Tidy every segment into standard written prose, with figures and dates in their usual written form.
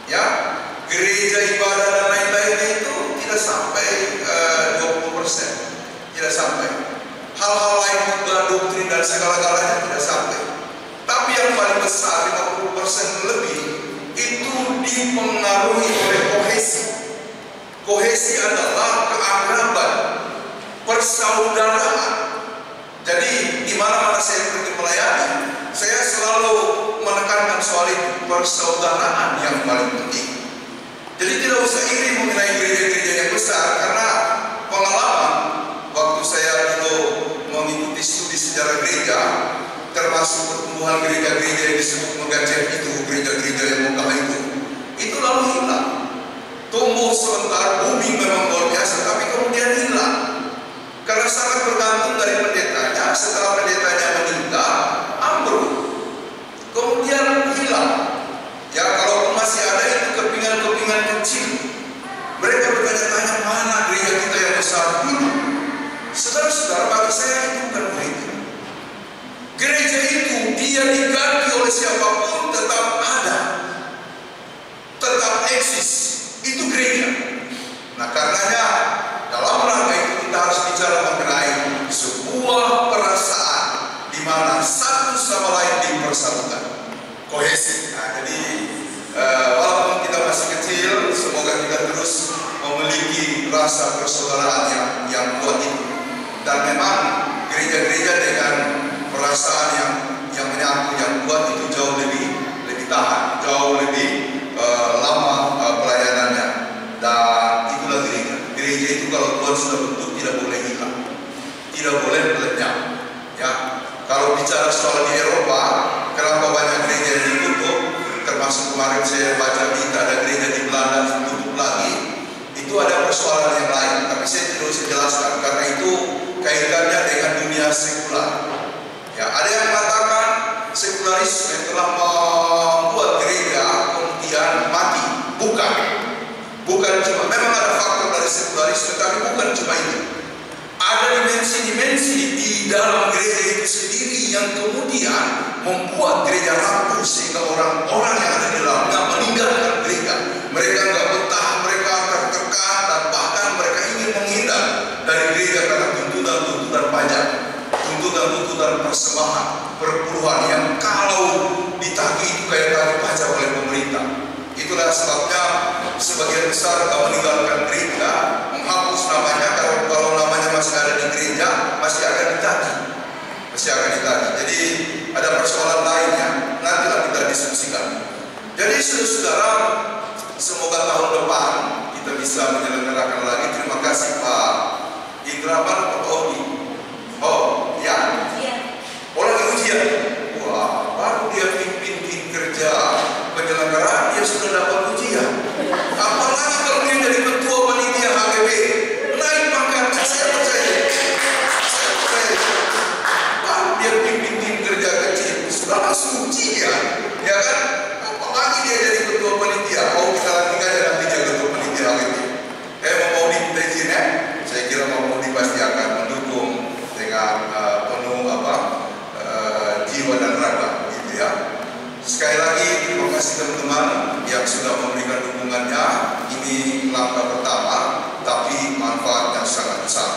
Ya, gereja, ibadah dan lain-lainnya itu tidak sampai 20%, tidak sampai. Hal-hal lain juga doktrin dan segala-galanya tidak sampai. Tapi yang paling besar 50% lebih itu dipengaruhi oleh kohesi. Kohesi adalah keakraban, persaudaraan. Jadi di mana-mana saya pergi melayani, saya selalu menekankan soal itu, persaudaraan yang paling penting. Jadi tidak usah iri mengenai gereja-gereja yang besar, karena pengalaman waktu saya dulu mengikuti studi sejarah gereja, termasuk pertumbuhan gereja-gereja yang disebut megacet itu, gereja-gereja yang megah itu lalu hilang. Tumbuh sebentar, booming memang luar biasa, tapi kemudian hilang. Karena sangat bergantung dari pendetanya. Setelah pendetanya meninggal, ambruk, kemudian hilang. Ya, kalau masih ada itu kepingan-kepingan kecil. Mereka bertanya-tanya, mana gereja kita yang besar dulu? Saudara-saudara, bagi saya itu bukan gereja. Gereja itu dia diganti oleh siapapun tetap ada, tetap eksis. Itu gereja. Nah, karenanya dalam rangka itu kita harus bicara mengenai sebuah perasaan di mana satu sama lain dipersatukan, kohesi. Nah, jadi walaupun kita masih kecil, semoga kita terus memiliki rasa persaudaraan yang kuat itu. Dan memang gereja-gereja dengan perasaan yang menyatu, yang kuat itu jauh lebih tahan, jauh lebih lama pelayanannya. Dan itulah gereja. Gereja itu kalau Tuhan sudah bentuk tidak boleh hilang, tidak boleh melenyap. Ya, kalau bicara soal di Eropa, kenapa banyak gereja yang ditutup? Termasuk kemarin saya baca berita ada gereja di Belanda ditutup lagi. Itu ada persoalan yang lain, tapi saya tidak usah jelaskan karena itu kaitannya dengan dunia sekular. Ya, ada yang mengatakan sekularisme telah membuat gereja kemudian mati. Bukan cuma, memang ada faktor dari sekularisme, tapi bukan cuma itu. Ada dimensi-dimensi di dalam gereja itu sendiri yang kemudian membuat gereja rapuh sehingga orang-orang yang ada di dalamnya meninggalkan gereja. Mereka nggak betah, mereka tertekan dan bahkan mereka ingin menghindar dari gereja karena tuntutan pajak, tuntutan persembahan, perpuluhan yang kalau ditagih itu kayak tagih pajak oleh pemerintah. Itulah sebabnya sebagian besar meninggalkan gereja, menghapus namanya. Kalau namanya masih ada di gereja, masih akan ditagih. Jadi ada persoalan lainnya, nantilah kita diskusikan. Jadi saudara, semoga tahun depan kita bisa menyelenggarakan lagi. Terima kasih Pak Indra, Pak Odi. Oh ya, lagi ujian. Wah, baru dia pimpin tim kerja penyelenggaraan, dia sudah dapat ujian. Apalagi kalau dia jadi ketua panitia HBB, naik pangkatnya. Saya percaya. Baru dia pimpin tim kerja kecil, sudah langsung ujian, ya kan? Apalagi dia jadi ketua panitia. Oh, kita lanjutkan nanti jadi ketua panitia HBB. Mau minta izin ya? Saya kira mau pasti akan mendukung dengan penuh jiwa dan raga, gitu ya. Sekali lagi terima kasih teman-teman yang sudah memberikan dukungannya. Ini langkah pertama, tapi manfaatnya sangat besar.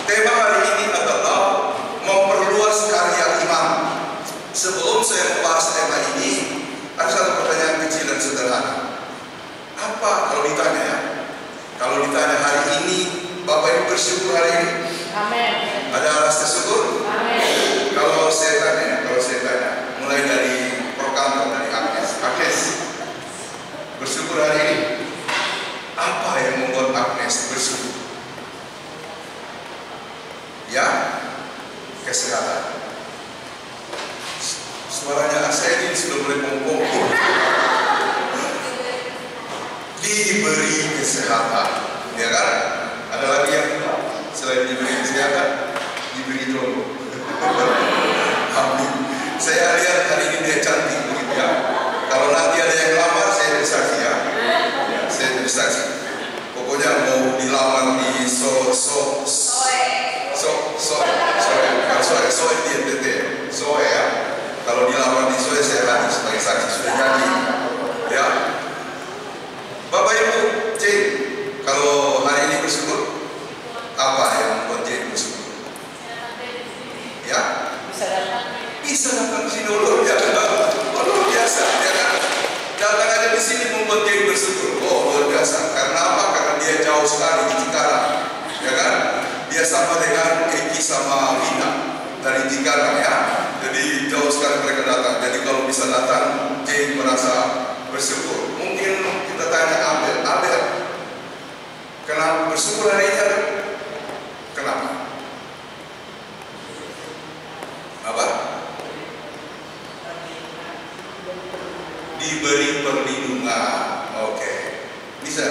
Tema hari ini adalah memperluas karya imam. Sebelum saya membahas tema ini, ada satu pertanyaan kecil dan sederhana. Apa kalau ditanya ya? Kalau ditanya hari ini, Bapak Ibu bersyukur hari ini? Amin. Ada rasa syukur? Amin. Kalau saya tanya, mulai dari kantor dari Agnes bersyukur hari ini. Apa yang membuat Agnes bersyukur? Ya, kesehatan. Suaranya saya ini sudah mulai mengkong. Diberi kesehatan, ya kan? Ada lagi yang selain diberi kesehatan, diberi jodoh. Amin. Saya lihat hari ini bersyukur. Oh, luar biasa. Karena apa? Karena dia jauh sekali di Cikarang, ya kan? Dia sama dengan Eki sama Vina dari Cikarang, ya. Jadi jauh sekali mereka datang. Jadi kalau bisa datang, Jay merasa bersyukur. Mungkin kita tanya Abel, kenapa bersyukur hari ini? Kenapa? Apa? Diberi perlindungan. Oke. Bisa?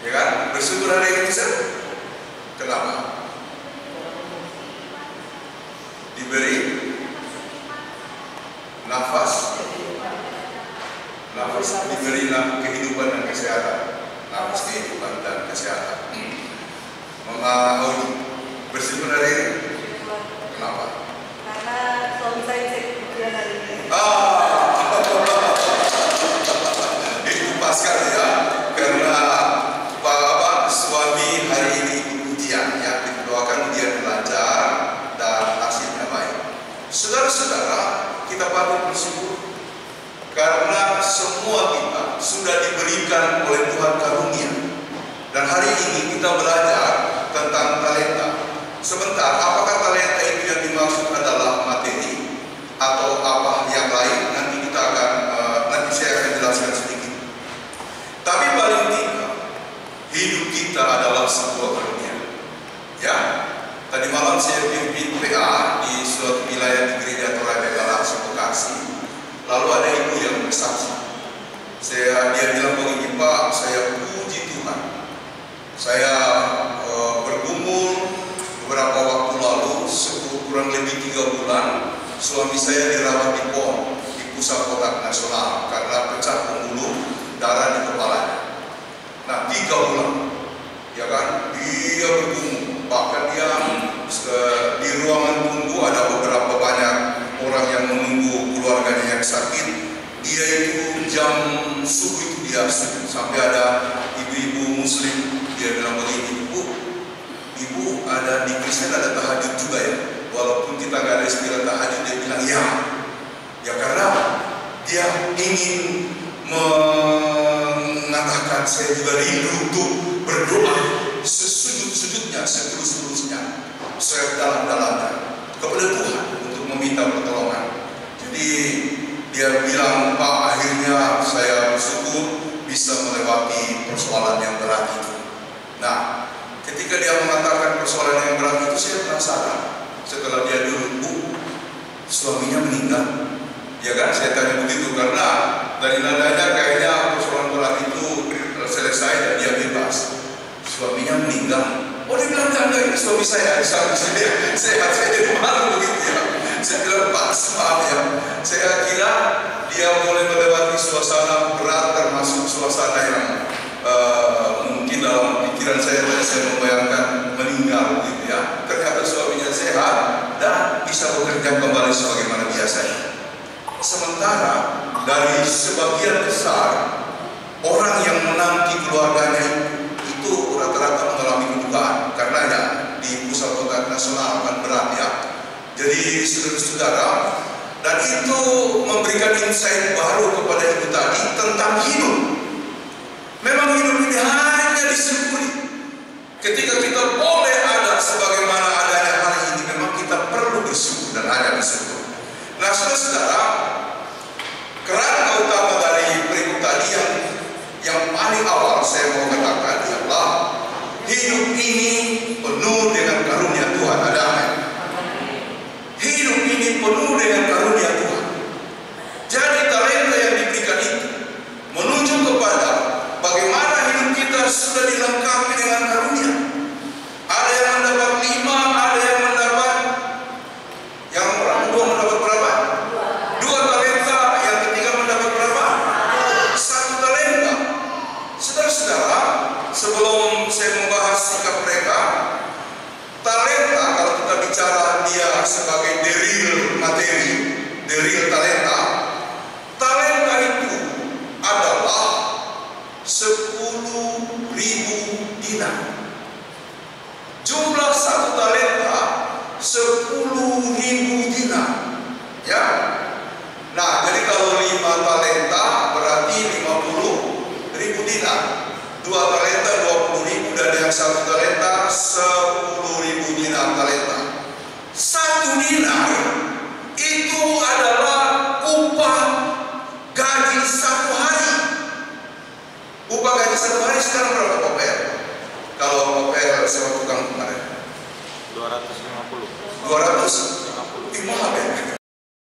Ya kan? Bersyukur hari ini bisa? Kenapa? Diberi nafas, diberi kehidupan dan kesehatan. Nafas, kehidupan dan kesehatan. Mama Audi, bersyukur hari ini? Kenapa? Karena suami saya kepikiran hari ini. Itu pas sekali ya, karena suami hari ini ujian, ya, doakan ujian lancar dan hasilnya baik. Saudara-saudara, kita patut bersyukur karena semua kita sudah diberikan oleh Tuhan karunia. Dan hari ini kita belajar tentang talenta. Sebentar, apakah talenta itu yang dimaksud adalah materi atau apa yang lain? Nanti saya akan jelaskan sedikit. Tapi paling tidak, hidup kita adalah sebuah karunia. Ya, tadi malam saya pimpin PA di suatu wilayah di Gereja Toraja Galaksi Bekasi. Lalu ada ibu yang bersaksi. Dia bilang begini, Pak, saya puji Tuhan. Saya bergumul beberapa waktu lalu, kurang lebih 3 bulan, suami saya dirawat di PON, di Pusat Otak Nasional, karena pecah pembuluh darah di kepalanya. Nah, 3 bulan, ya kan, dia bergumul. Bahkan dia di ruangan tunggu ada beberapa banyak orang yang menunggu keluarganya yang sakit. Dia itu jam subuh itu dia sampai ada ibu-ibu muslim, dia bilang begini, ibu ada di Kristen ada tahajud juga ya, walaupun kita nggak ada istilah tahajud. Dia bilang ya karena dia ingin mengatakan saya juga rindu untuk berdoa sesujud-sujudnya, setulus-tulusnya, sedalam-dalamnya kepada Tuhan untuk meminta pertolongan. Jadi dia bilang, Pak, akhirnya saya bersyukur bisa melewati persoalan yang berat itu. Nah, ketika dia mengatakan persoalan yang berat itu, saya penasaran. Setelah dia dulu, suaminya meninggal. Ya kan, saya tanya begitu karena dari nadanya kayaknya persoalan berat itu selesai dan dia bebas. Suaminya meninggal. Oh, dia bilang, enggak, ini suami saya. Saya jadi malu begitu ya. Saya bilang, Pak, maaf ya. Saya kira dia mulai melewati suasana berat, termasuk suasana yang mungkin dalam pikiran saya membayangkan meninggal gitu ya. Ternyata suaminya sehat dan bisa bekerja kembali sebagaimana biasanya. Sementara dari sebagian besar orang yang menanti keluarganya itu rata-rata mengalami kedukaan karena ya di Pusat Otak Nasional kan berat ya. Jadi saudara-saudara, dan itu memberikan insight baru kepada ibu tadi tentang hidup. Memang hidup ini hanya disyukuri. Ketika kita boleh ada sebagaimana adanya hari ini, memang kita perlu bersyukur dan hanya bersyukur. Nah, saudara-saudara, kerangka utama dari berikut tadi yang paling awal saya mau katakan ialah hidup ini penuh dengan karunia Tuhan. Ada amin. Hidup ini penuh dengan karunia Tuhan. Jadi talenta yang diberikan itu menunjuk kepada bagaimana hidup kita sudah dilengkapi dengan karunia. Ada yang mendapat 5, ada yang mendapat, yang orang kedua mendapat berapa? 2 talenta, yang ketiga mendapat berapa? 1 talenta. Saudara-saudara, sebelum saya membahas sikap mereka, talenta kalau kita bicara dia sebagai the real materi, the real talenta, talenta itu adalah 10.000 dinar. Jumlah 1 talenta 10.000 dinar. Ya. Nah, jadi kalau 5 talenta berarti 50.000. Upah gaji satu hari sekarang berapa Pak PR? Kalau Pak PR sewa tukang kemarin 250. 200? Ih, mahal ya?